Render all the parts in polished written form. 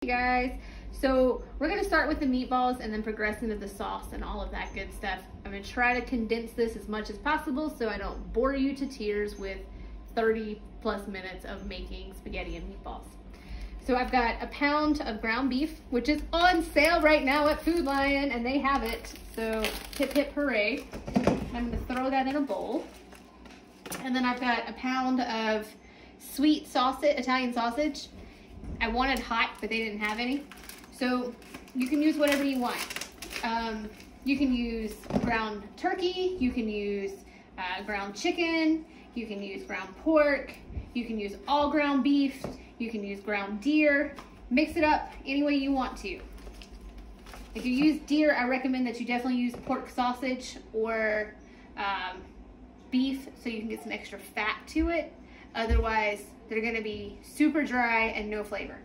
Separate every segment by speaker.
Speaker 1: Hey guys, so we're gonna start with the meatballs and then progress into the sauce and all of that good stuff. I'm gonna try to condense this as much as possible so I don't bore you to tears with 30 plus minutes of making spaghetti and meatballs. So I've got a pound of ground beef, which is on sale right now at Food Lion, and they have it. So hip hip hooray. I'm gonna throw that in a bowl. And then I've got a pound of sweet sausage, Italian sausage. I wanted hot, but they didn't have any. So you can use whatever you want. You can use ground turkey, you can use ground chicken, you can use ground pork, you can use all ground beef, you can use ground deer. Mix it up any way you want to. If you use deer, I recommend that you definitely use pork sausage or beef so you can get some extra fat to it. Otherwise, they're gonna be super dry and no flavor.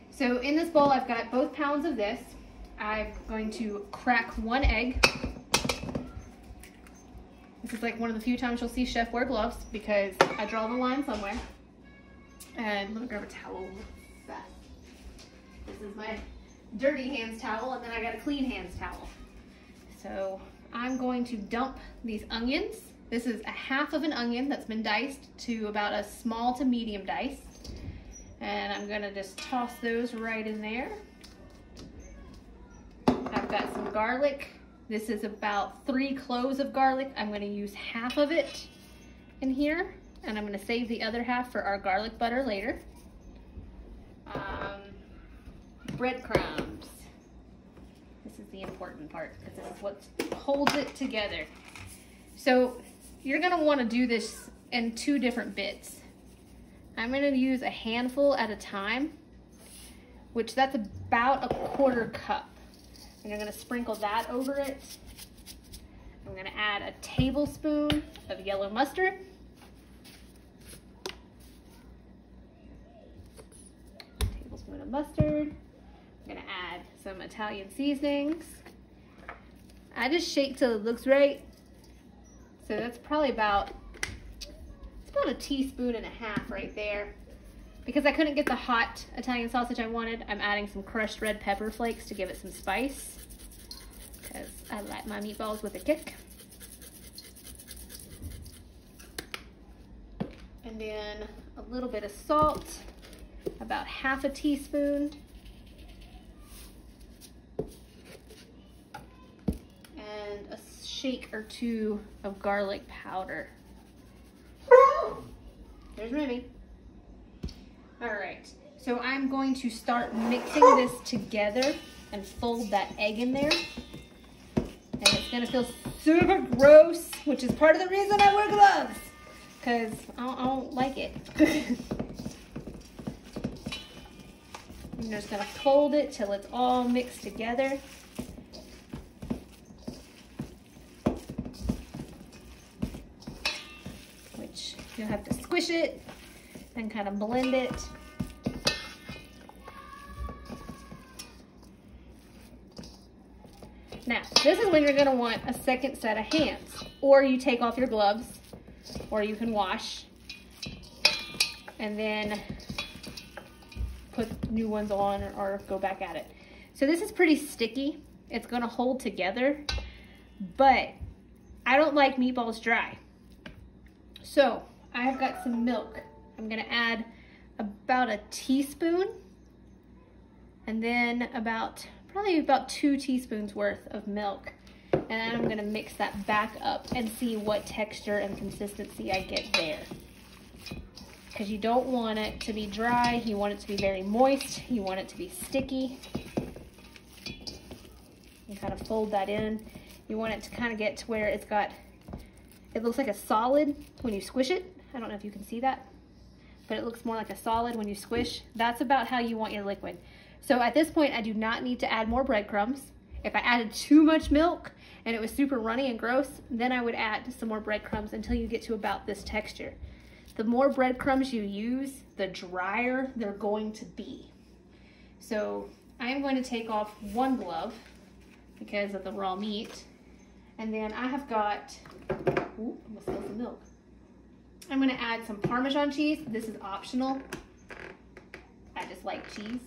Speaker 1: So in this bowl, I've got both pounds of this. I'm going to crack one egg. This is like one of the few times you'll see chef wear gloves because I draw the line somewhere. And let me grab a towel fast. This is my dirty hands towel, and then I got a clean hands towel. So I'm going to dump these onions. This is a half of an onion that's been diced to about a small to medium dice. And I'm gonna just toss those right in there. I've got some garlic. This is about 3 cloves of garlic. I'm gonna use half of it in here, and I'm gonna save the other half for our garlic butter later. Breadcrumbs. This is the important part because this is what holds it together. So you're gonna wanna do this in 2 different bits. I'm gonna use a handful at a time, which that's about a 1/4 cup. And I'm gonna sprinkle that over it. I'm gonna add a tablespoon of yellow mustard. Tablespoon of mustard. I'm gonna add some Italian seasonings. I just shake till it looks right. So that's probably about a teaspoon and a half right there. Because I couldn't get the hot Italian sausage I wanted, I'm adding some crushed red pepper flakes to give it some spice. Because I like my meatballs with a kick. And then a little bit of salt, about half a teaspoon. And a shake or 2 of garlic powder. There's Remy. All right, so I'm going to start mixing this together and fold that egg in there. And it's gonna feel super gross, which is part of the reason I wear gloves, because I don't like it. I'm just gonna fold it till it's all mixed together. Which you'll have to squish it and kind of blend it. Now, this is when you're gonna want a second set of hands, or you take off your gloves, or you can wash, and then put new ones on or go back at it. So this is pretty sticky. It's gonna hold together, but I don't like meatballs dry. So I have got some milk. I'm gonna add about a teaspoon, and then probably about 2 teaspoons worth of milk. And then I'm gonna mix that back up and see what texture and consistency I get there. Because you don't want it to be dry, you want it to be very moist, you want it to be sticky. You kind of fold that in. You want it to kind of get to where it looks like a solid when you squish it. I don't know if you can see that, but it looks more like a solid when you squish. That's about how you want your liquid. So at this point, I do not need to add more breadcrumbs. If I added too much milk and it was super runny and gross, then I would add some more breadcrumbs until you get to about this texture. The more breadcrumbs you use, the drier they're going to be. So I am going to take off 1 glove because of the raw meat. And then I have got, ooh, I'm gonna spill some milk. I'm gonna add some Parmesan cheese. This is optional. I just like cheese.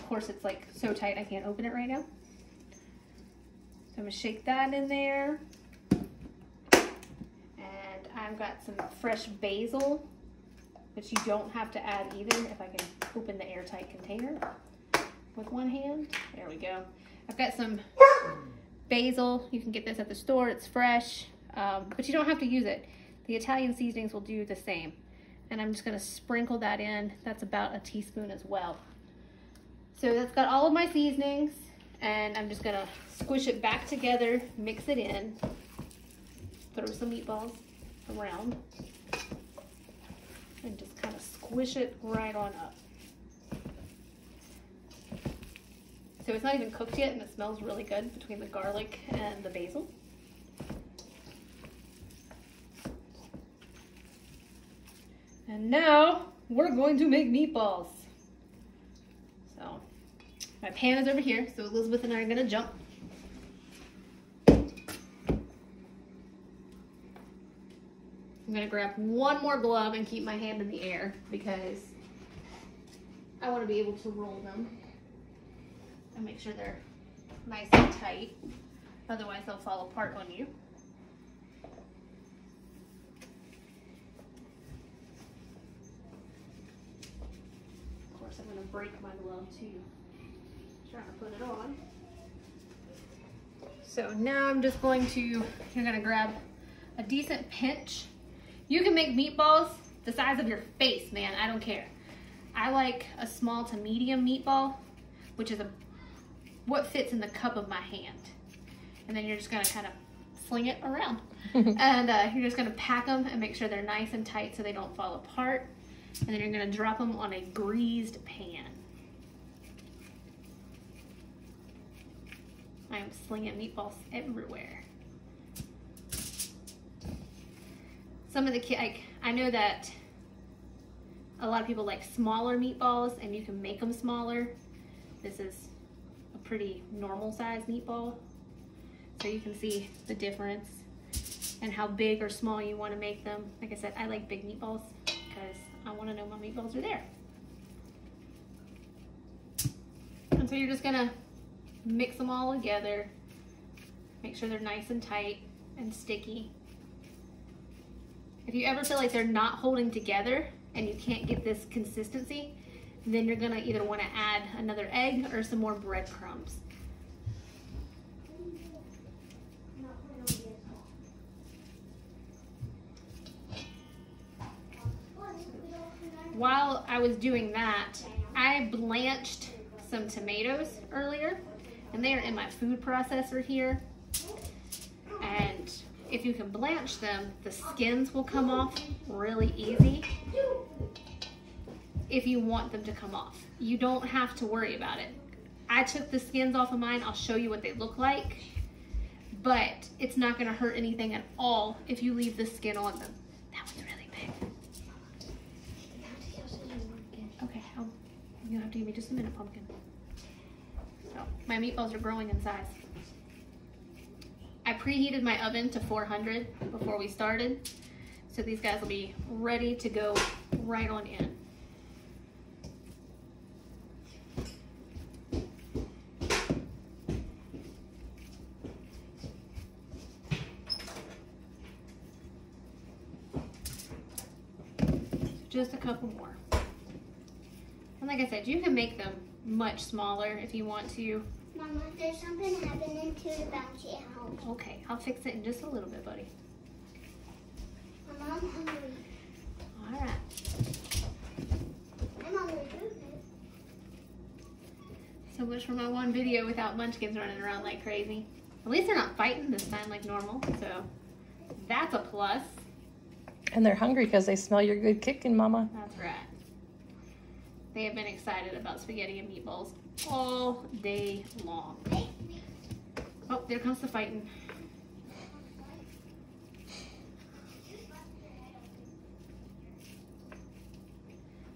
Speaker 1: course it's like so tight I can't open it right now. So I'm gonna shake that in there. And I've got some fresh basil, which you don't have to add either. If I can open the airtight container with one hand. There we go. I've got some basil. You can get this at the store. It's fresh, but you don't have to use it. The Italian seasonings will do the same. And I'm just gonna sprinkle that in. That's about a teaspoon as well. So that's got all of my seasonings, and I'm just gonna squish it back together, mix it in, throw some meatballs around, and just kind of squish it right on up. So it's not even cooked yet, and it smells really good between the garlic and the basil. And now we're going to make meatballs. So my pan is over here, so Elizabeth and I are gonna jump. I'm gonna grab one more glove and keep my hand in the air because I want to be able to roll them and make sure they're nice and tight. Otherwise they'll fall apart on you. Of course I'm gonna break my glove too. Trying to put it on. So now I'm just going to, you're gonna grab a decent pinch. You can make meatballs the size of your face, man, I don't care. I like a small to medium meatball, which is what fits in the cup of my hand. And then you're just gonna kind of sling it around. And you're just gonna pack them and make sure they're nice and tight so they don't fall apart. And then you're gonna drop them on a greased pan. I am slinging meatballs everywhere. Some of the kids, I know that a lot of people like smaller meatballs, and you can make them smaller. This is a pretty normal size meatball. So you can see the difference and how big or small you want to make them. Like I said, I like big meatballs because I want to know my meatballs are there. And so you're just gonna mix them all together. Make sure they're nice and tight and sticky. If you ever feel like they're not holding together and you can't get this consistency, then you're gonna either want to add another egg or some more breadcrumbs. While I was doing that, I blanched some tomatoes earlier, and they are in my food processor here. And if you can blanch them, the skins will come off really easy if you want them to come off. You don't have to worry about it. I took the skins off of mine. I'll show you what they look like, but it's not gonna hurt anything at all if you leave the skin on them. That one's really big. Okay, you'll have to give me just a minute, Pumpkin. So, my meatballs are growing in size. I preheated my oven to 400 before we started, so these guys will be ready to go right on in. Just a couple more. And like I said, you can make them much smaller if you want to.
Speaker 2: Mama, there's something happening to the bouncy house.
Speaker 1: Okay, I'll fix it in just a little bit, buddy.
Speaker 2: Mama, I'm hungry.
Speaker 1: All right.
Speaker 2: I'm hungry too.
Speaker 1: So much for my one video without munchkins running around like crazy. At least they're not fighting this time like normal, so that's a plus.
Speaker 3: And they're hungry because they smell your good kicking, Mama.
Speaker 1: That's right. They have been excited about spaghetti and meatballs all day long. Oh, there comes the fighting.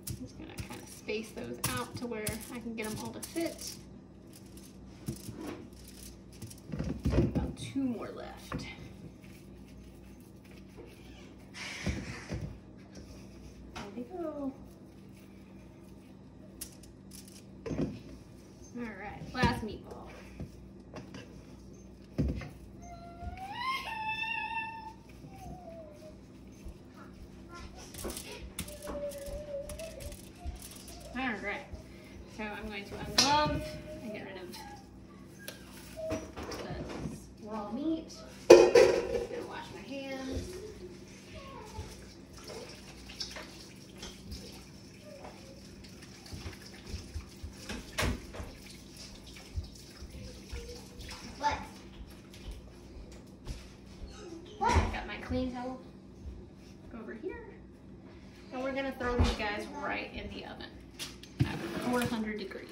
Speaker 1: I'm just gonna kind of space those out to where I can get them all to fit. About 2 more left. There we go. All right, last meatball. All right, so I'm going to unglove and get rid of the raw meat. I'm gonna wash my hands. Got my clean towel. Go over here. And we're gonna throw these guys right in the oven at 400 degrees.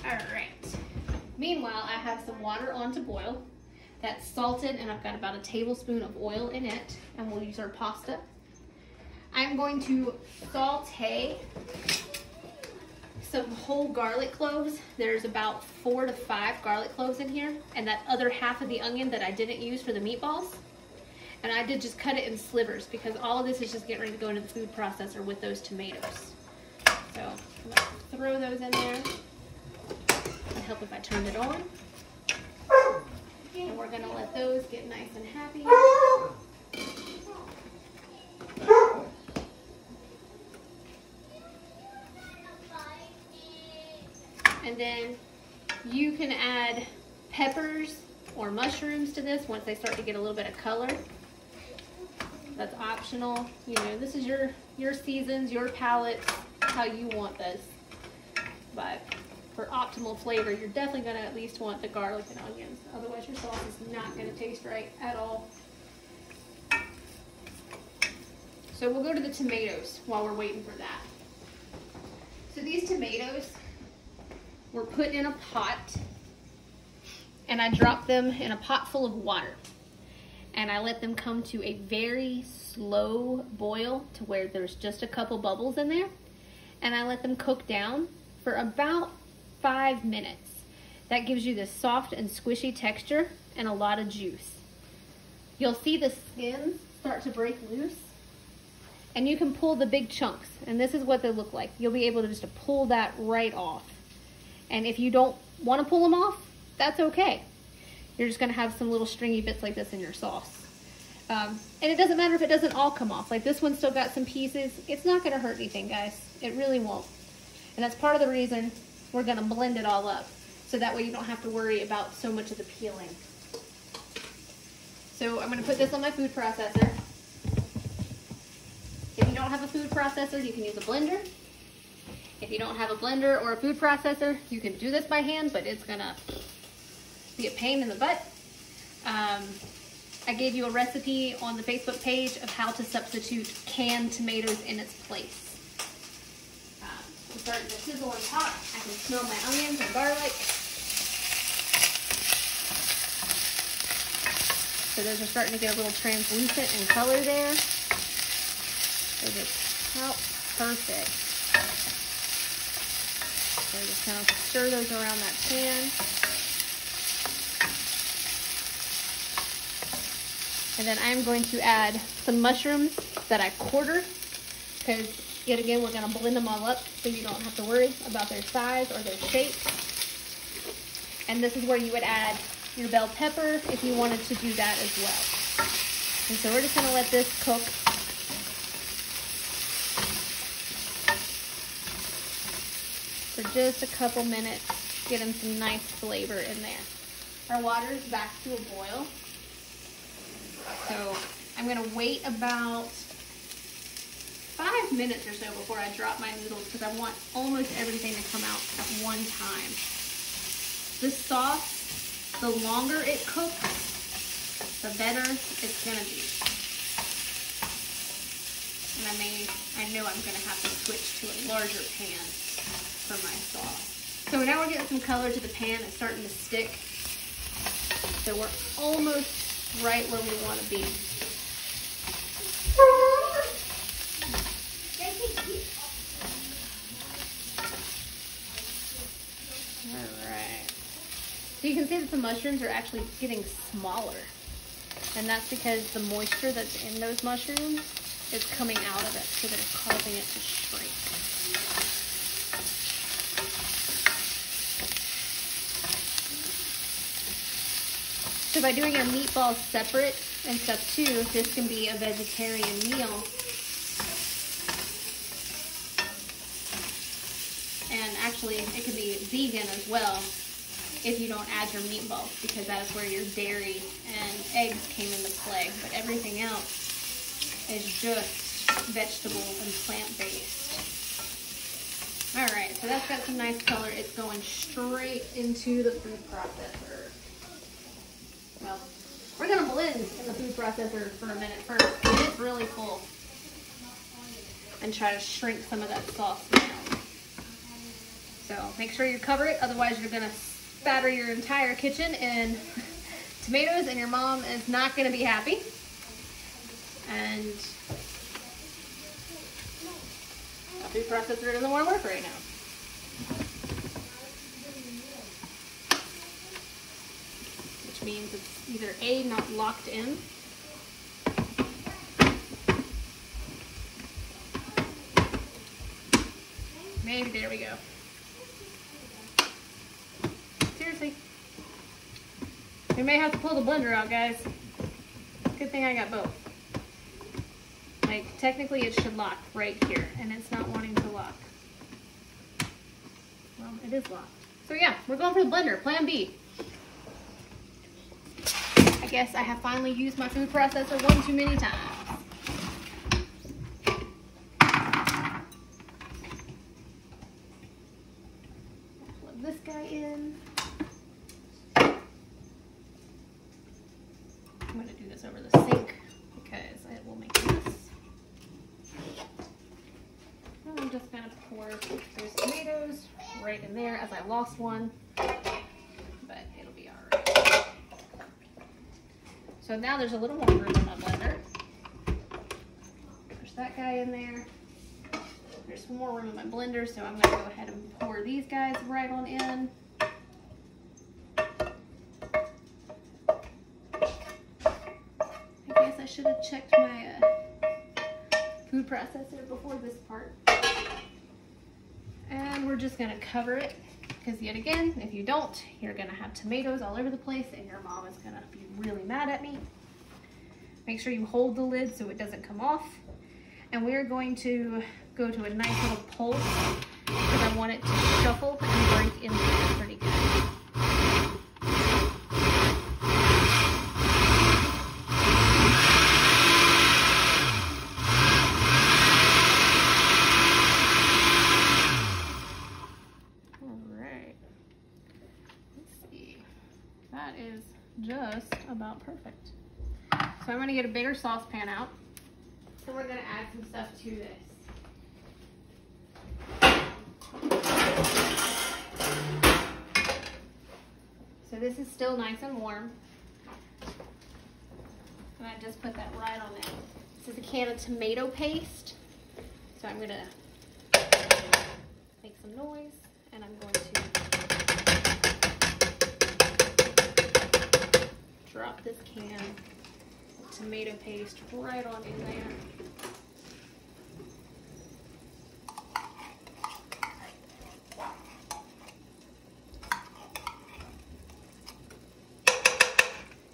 Speaker 1: All right. Meanwhile, I have some water on to boil. That's salted, and I've got about a tablespoon of oil in it, and we'll use our pasta. I'm going to saute some whole garlic cloves. There's about 4 to 5 garlic cloves in here, and that other half of the onion that I didn't use for the meatballs. And I did just cut it in slivers because all of this is just getting ready to go into the food processor with those tomatoes. So I'm gonna throw those in there. It'd help if I turned it on. And we're gonna let those get nice and happy. And then you can add peppers or mushrooms to this once they start to get a little bit of color. That's optional. You know, this is your seasons, your palate, how you want this. But for optimal flavor, you're definitely gonna at least want the garlic and onions. Otherwise your sauce is not gonna taste right at all. So we'll go to the tomatoes while we're waiting for that. So these tomatoes were put in a pot, and I dropped them in a pot full of water. And I let them come to a very slow boil to where there's just a couple bubbles in there. And I let them cook down for about 5 minutes. That gives you this soft and squishy texture and a lot of juice. You'll see the skins start to break loose, and you can pull the big chunks. And this is what they look like. You'll be able to just pull that right off. And if you don't want to pull them off, that's okay. You're just gonna have some little stringy bits like this in your sauce. And it doesn't matter if it doesn't all come off. Like this one still got some pieces. It's not gonna hurt anything, guys. It really won't. And that's part of the reason we're gonna blend it all up. So that way you don't have to worry about so much of the peeling. So I'm gonna put this on my food processor. If you don't have a food processor, you can use a blender. If you don't have a blender or a food processor, you can do this by hand, but it's gonna be a pain in the butt. I gave you a recipe on the Facebook page of how to substitute canned tomatoes in its place. It's starting to sizzle on top. I can smell my onions and garlic. So those are starting to get a little translucent in color there. So just how perfect. So just kind of stir those around that pan. And then I'm going to add some mushrooms that I quartered, because yet again, we're gonna blend them all up so you don't have to worry about their size or their shape. And this is where you would add your bell pepper if you wanted to do that as well. And so we're just gonna let this cook. For just a couple minutes, getting some nice flavor in there. Our water is back to a boil. So I'm gonna wait about 5 minutes or so before I drop my noodles, because I want almost everything to come out at one time. The sauce, the longer it cooks, the better it's gonna be. And I know I'm gonna have to switch to a larger pan for my sauce. So now we're getting some color to the pan. It's starting to stick. So we're almost right where we want to be. Alright. So you can see that the mushrooms are actually getting smaller. And that's because the moisture that's in those mushrooms is coming out of it, so that it's causing it to shrink. So by doing your meatballs separate in step 2, this can be a vegetarian meal. And actually, it can be vegan as well if you don't add your meatballs, because that is where your dairy and eggs came into play. But everything else is just vegetable and plant-based. All right, so that's got some nice color. It's going straight into the food processor. Well, we're gonna blend in the food processor for a minute first. It's really full. And try to shrink some of that sauce down. So make sure you cover it, otherwise you're gonna spatter your entire kitchen in tomatoes and your mom is not gonna be happy. And the food processor doesn't want to work right now. Which means it's either A, not locked in, maybe, there we go. Seriously. We may have to pull the blender out, guys. Good thing I got both. Like, technically it should lock right here, and it's not wanting to lock. Well, it is locked. So yeah, we're going for the blender, plan B. I guess I have finally used my food processor one too many times. Plug this guy in. I'm going to do this over the sink because it will make a mess. And I'm just going to pour those tomatoes right in there, as I lost one, but it'll be all right. So now there's a little more room in my blender. Push that guy in there. There's some more room in my blender, so I'm going to go ahead and pour these guys right on in. I should have checked my food processor before this part. And we're just gonna cover it, because yet again, if you don't, you're gonna have tomatoes all over the place and your mom is gonna be really mad at me. Make sure you hold the lid so it doesn't come off. And we're going to go to a nice little pulse, because I want it to shuffle and break into it pretty good. That is just about perfect. So I'm going to get a bigger saucepan out, and we're going to add some stuff to this. So this is still nice and warm, and I just put that right on there. This is a can of tomato paste, so I'm going to make some noise, and I'm going to drop this can of tomato paste right on in there.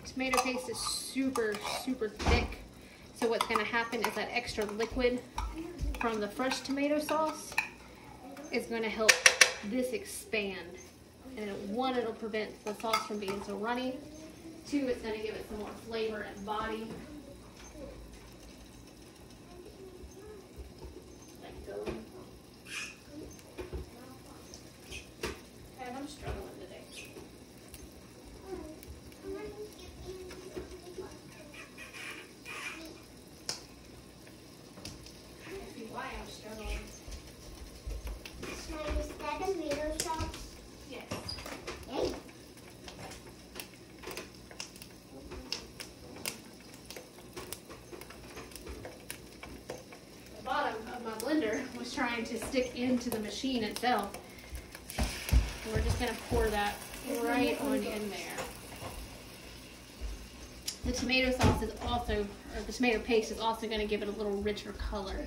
Speaker 1: Tomato paste is super, super thick. So what's going to happen is that extra liquid from the fresh tomato sauce is going to help this expand. And one, it'll prevent the sauce from being so runny. Two, it's going to give it some more flavor and body. Let go. And I'm struggling today. I see why I'm struggling.
Speaker 2: So is that a tomato sauce?
Speaker 1: Yes.
Speaker 2: Yay.
Speaker 1: The bottom of my blender was trying to stick into the machine itself. So we're just going to pour that right on in there. The tomato sauce is also, or the tomato paste is also going to give it a little richer color.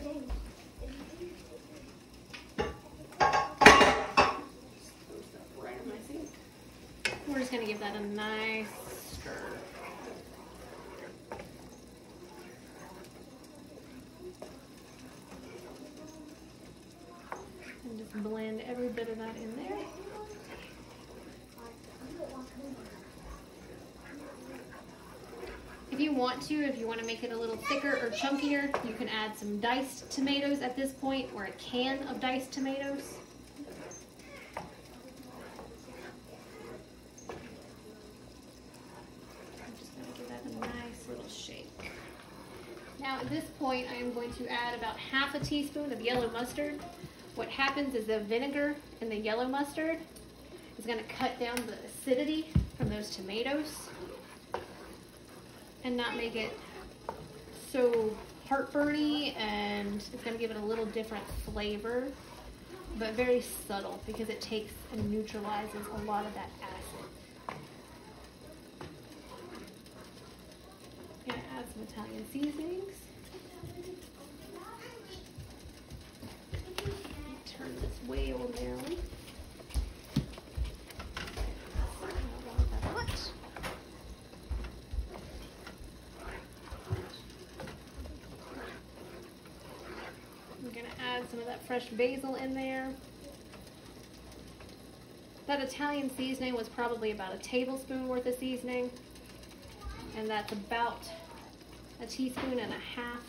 Speaker 1: Right in my sink. We're just going to give that a nice stir. And just blend every bit of that in there. If you want to make it a little thicker or chunkier, you can add some diced tomatoes at this point, or a can of diced tomatoes. I'm just going to give that a nice little shake. Now at this point, I am going to add about half a teaspoon of yellow mustard. What happens is the vinegar in the yellow mustard is going to cut down the acidity from those tomatoes and not make it so heartburny, and it's going to give it a little different flavor, but very subtle because it takes and neutralizes a lot of that acid. I'm going to add some Italian seasonings. Turn this way over there. I don't want that much. I'm going to add some of that fresh basil in there. That Italian seasoning was probably about a tablespoon worth of seasoning, and that's about a teaspoon and a half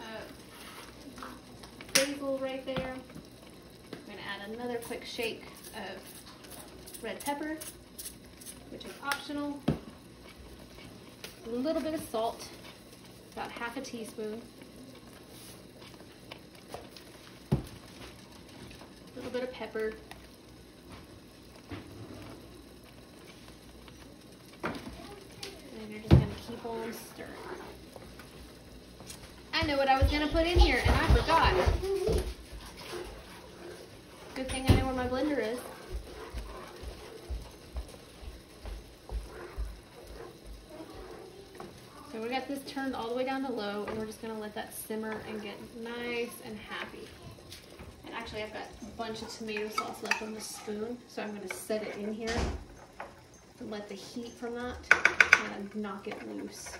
Speaker 1: of basil right there. I'm going to add another quick shake of red pepper, which is optional. A little bit of salt, about half a teaspoon. A little bit of pepper. And you're just going to keep on stirring. I know what I was going to put in here, and I forgot. Good thing I know where my blender is. So we got this turned all the way down to low, and we're just going to let that simmer and get nice and happy. And actually, I've got a bunch of tomato sauce left on the spoon, so I'm going to set it in here and let the heat from that kind of knock it loose.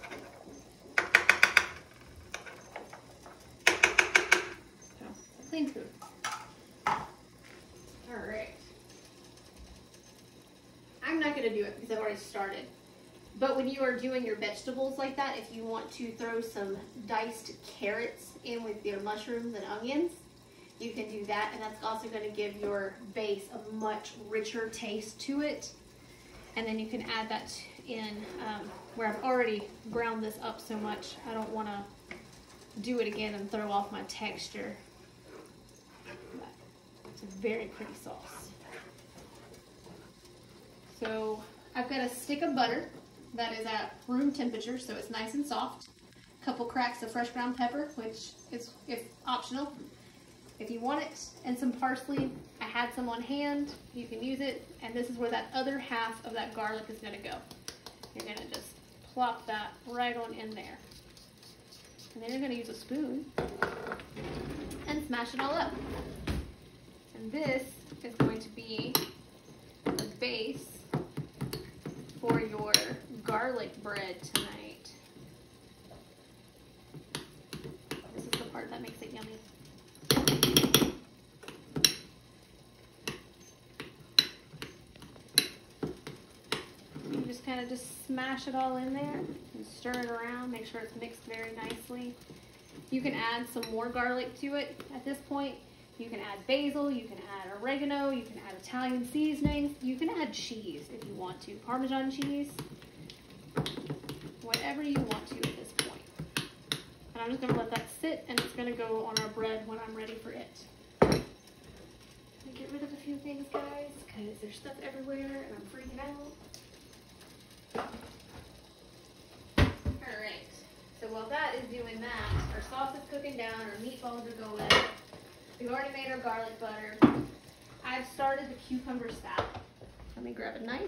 Speaker 1: Clean food. Alright. I'm not going to do it because I've already started. But when you are doing your vegetables like that, if you want to throw some diced carrots in with your mushrooms and onions, you can do that. And that's also going to give your base a much richer taste to it. And then you can add that in where I've already ground this up so much. I don't want to do it again and throw off my texture. It's a very pretty sauce. So I've got a stick of butter that is at room temperature, so it's nice and soft. A couple cracks of fresh ground pepper, which is optional if you want it, and some parsley. I had some on hand. You can use it, and this is where that other half of that garlic is going to go. You're going to just plop that right on in there. And then you're going to use a spoon and smash it all up. And this is going to be the base for your garlic bread tonight. This is the part that makes it yummy. You just kind of smash it all in there and stir it around. Make sure it's mixed very nicely. You can add some more garlic to it at this point. You can add basil, you can add oregano, you can add Italian seasonings, you can add cheese if you want to, Parmesan cheese, whatever you want to at this point. And I'm just going to let that sit, and it's going to go on our bread when I'm ready for it. Let me get rid of a few things, guys, because there's stuff everywhere and I'm freaking out. Alright, so while that is doing that, our sauce is cooking down, our meatballs are going. We've already made our garlic butter. I've started the cucumber salad. Let me grab a knife.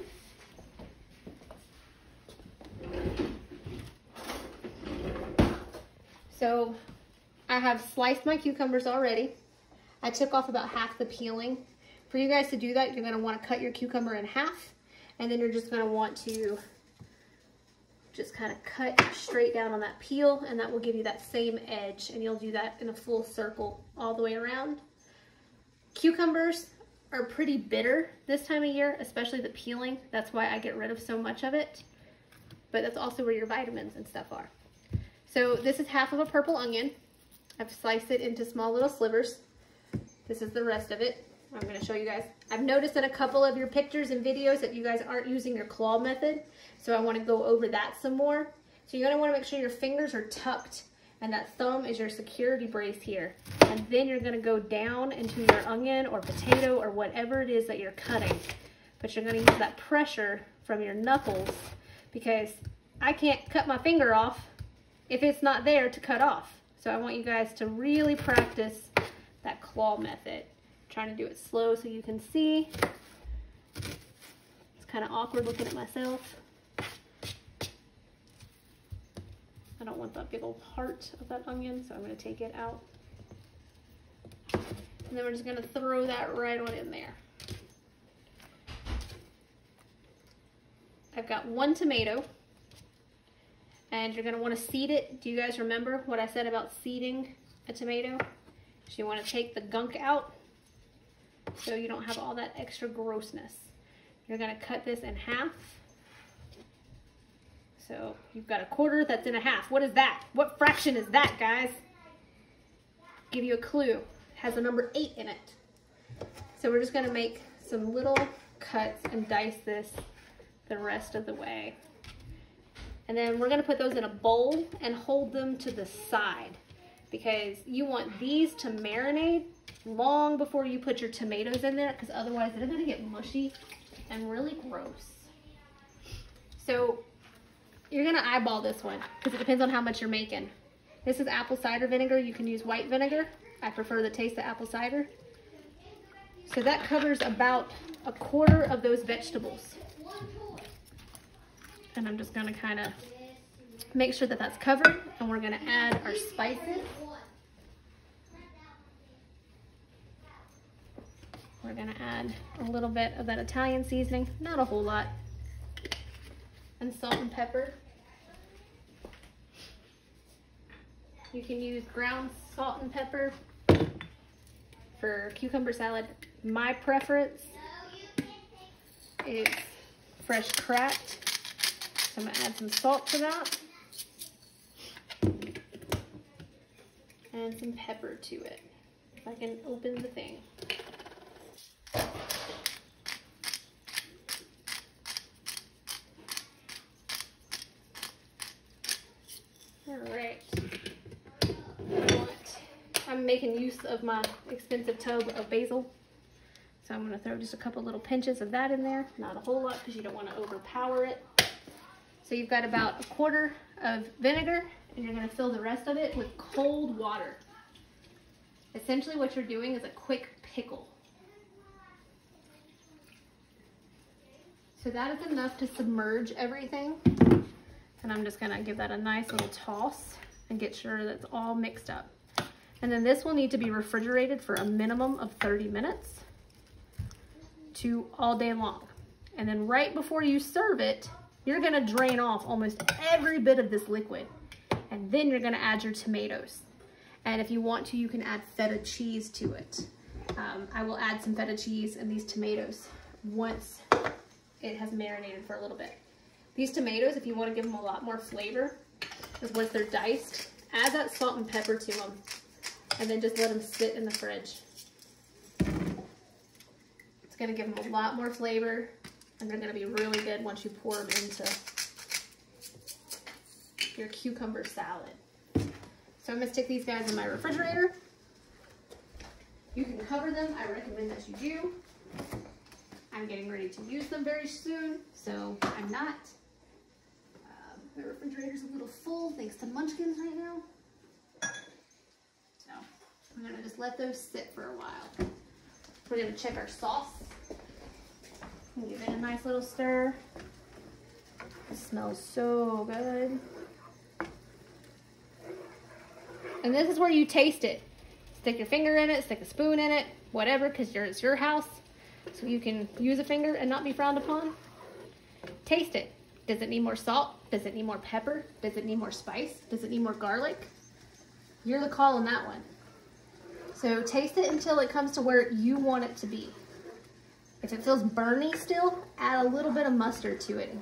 Speaker 1: So I have sliced my cucumbers already. I took off about half the peeling. For you guys to do that, you're going to want to cut your cucumber in half, and then you're just going to want to just kind of cut straight down on that peel, and that will give you that same edge, and you'll do that in a full circle all the way around. Cucumbers are pretty bitter this time of year, especially the peeling. That's why I get rid of so much of it. But that's also where your vitamins and stuff are. So this is half of a purple onion. I've sliced it into small little slivers. This is the rest of it. I'm going to show you guys. I've noticed in a couple of your pictures and videos that you guys aren't using your claw method. So I want to go over that some more. So you're going to want to make sure your fingers are tucked and that thumb is your security brace here. And then you're going to go down into your onion or potato or whatever it is that you're cutting. But you're going to use that pressure from your knuckles because I can't cut my finger off if it's not there to cut off. So I want you guys to really practice that claw method. I'm trying to do it slow so you can see. It's kind of awkward looking at myself. I don't want that big old heart of that onion, so I'm going to take it out. And then we're just going to throw that right on in there. I've got 1 tomato. And you're going to want to seed it. Do you guys remember what I said about seeding a tomato? So you want to take the gunk out so you don't have all that extra grossness. You're going to cut this in half. So you've got a quarter that's in a half. What is that? What fraction is that, guys? Give you a clue. It has the number 8 in it. So we're just going to make some little cuts and dice this the rest of the way. And then we're going to put those in a bowl and hold them to the side because you want these to marinate long before you put your tomatoes in there because otherwise they're going to get mushy and really gross. So you're going to eyeball this one because it depends on how much you're making. This is apple cider vinegar. You can use white vinegar. I prefer the taste of apple cider. So that covers about a quarter of those vegetables. And I'm just going to kind of make sure that that's covered. And we're going to add our spices. We're going to add a little bit of that Italian seasoning. Not a whole lot. And salt and pepper. You can use ground salt and pepper for cucumber salad. My preference is fresh cracked. I'm going to add some salt to that and some pepper to it. If I can open the thing. All right. I'm making use of my expensive tub of basil. So I'm going to throw just a couple little pinches of that in there. Not a whole lot because you don't want to overpower it. So you've got about a quarter of vinegar and you're going to fill the rest of it with cold water. Essentially what you're doing is a quick pickle. So that is enough to submerge everything. And I'm just going to give that a nice little toss and get sure that's all mixed up. And then this will need to be refrigerated for a minimum of 30 minutes to all day long. And then right before you serve it, you're gonna drain off almost every bit of this liquid. And then you're gonna add your tomatoes. And if you want to, you can add feta cheese to it. I will add some feta cheese and these tomatoes once it has marinated for a little bit. These tomatoes, if you wanna give them a lot more flavor, is once they're diced, add that salt and pepper to them. And then just let them sit in the fridge. It's gonna give them a lot more flavor and they're gonna be really good once you pour them into your cucumber salad. So I'm gonna stick these guys in my refrigerator. You can cover them, I recommend that you do. I'm getting ready to use them very soon, so I'm not. My refrigerator's a little full thanks to munchkins right now. So I'm gonna just let those sit for a while. We're gonna check our sauce. Give it a nice little stir. It smells so good. And this is where you taste it. Stick your finger in it, stick a spoon in it, whatever, because it's your house. So you can use a finger and not be frowned upon. Taste it. Does it need more salt? Does it need more pepper? Does it need more spice? Does it need more garlic? You're the call on that one. So taste it until it comes to where you want it to be. If it feels burny still, add a little bit of mustard to it.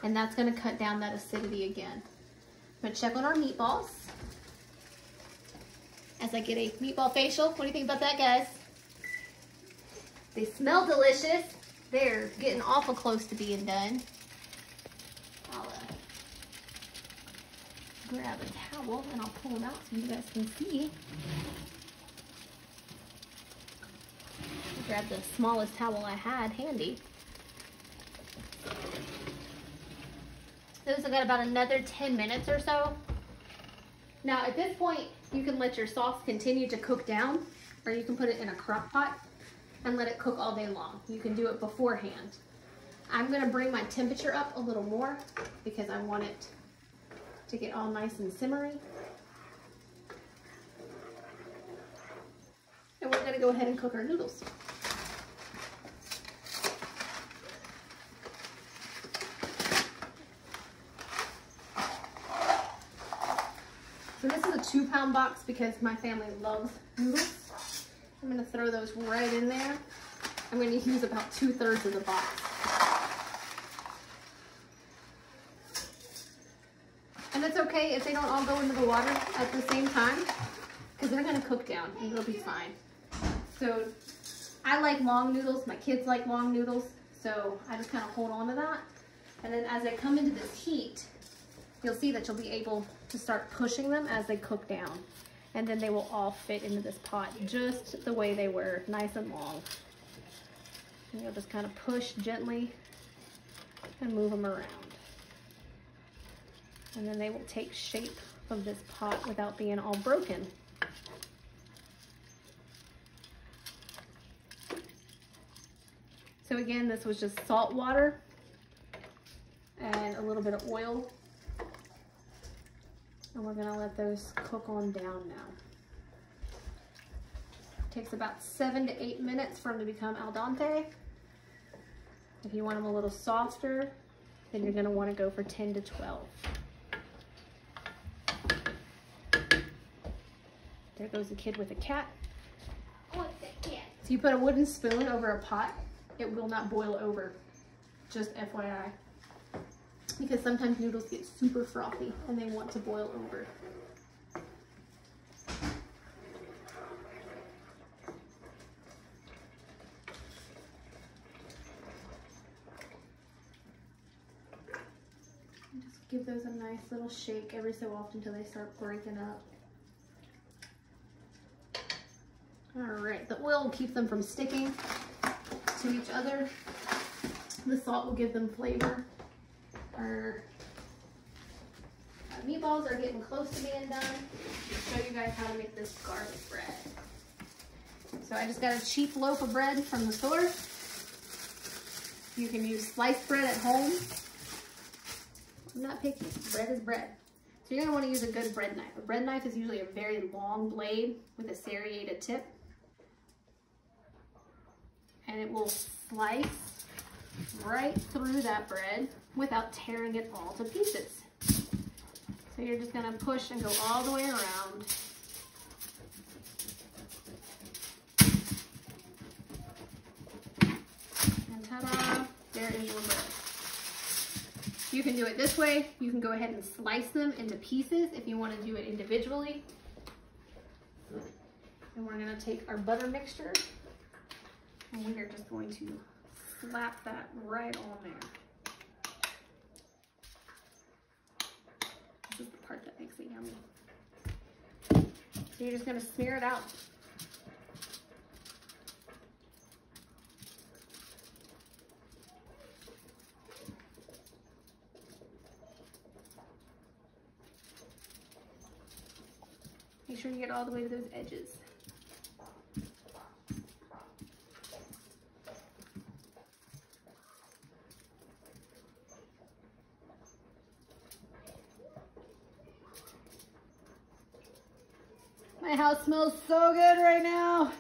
Speaker 1: And that's gonna cut down that acidity again. I'm gonna check on our meatballs. As I get a meatball facial. What do you think about that, guys? They smell delicious. They're getting awful close to being done. I'll grab a towel and I'll pull them out so you guys can see. Grab the smallest towel I had handy. Those have got about another 10 minutes or so. Now at this point, you can let your sauce continue to cook down, or you can put it in a crock pot and let it cook all day long. You can do it beforehand. I'm gonna bring my temperature up a little more because I want it to get all nice and simmery. And we're gonna go ahead and cook our noodles. So this is a 2-pound box because my family loves noodles. I'm gonna throw those right in there. I'm gonna use about 2/3 of the box. And it's okay if they don't all go into the water at the same time because they're gonna cook down and it'll be fine. So I like long noodles, my kids like long noodles, so I just kind of hold on to that. And then as they come into this heat, you'll see that you'll be able to start pushing them as they cook down. And then they will all fit into this pot just the way they were, nice and long. And you'll just kind of push gently and move them around. And then they will take shape of this pot without being all broken. So again, this was just salt water and a little bit of oil. And we're gonna let those cook on down now. It takes about 7 to 8 minutes for them to become al dente. If you want them a little softer, then you're gonna wanna go for 10 to 12. There goes the kid with a cat.
Speaker 2: What's the cat?
Speaker 1: So you put a wooden spoon over a pot, it will not boil over, just FYI. Because sometimes noodles get super frothy and they want to boil over. Just give those a nice little shake every so often until they start breaking up. All right, the oil will keep them from sticking to each other. The salt will give them flavor. Our meatballs are getting close to being done. I'll show you guys how to make this garlic bread. So I just got a cheap loaf of bread from the store. You can use sliced bread at home. I'm not picky, bread is bread. So you're gonna wanna use a good bread knife. A bread knife is usually a very long blade with a serrated tip. And it will slice right through that bread without tearing it all to pieces. So you're just gonna push and go all the way around. And ta-da, there is your bread. You can do it this way. You can go ahead and slice them into pieces if you want to do it individually. And we're gonna take our butter mixture and we are just going to slap that right on there. This is the part that makes it yummy. So you're just gonna smear it out. Make sure you get all the way to those edges. My house smells so good right now.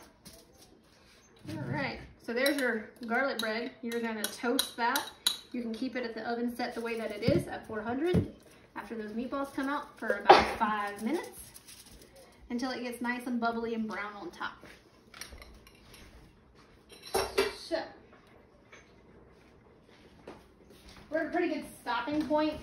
Speaker 1: All right, so there's your garlic bread. You're gonna toast that. You can keep it at the oven set the way that it is at 400 after those meatballs come out for about 5 minutes. until it gets nice and bubbly and brown on top. So, we're at a pretty good stopping point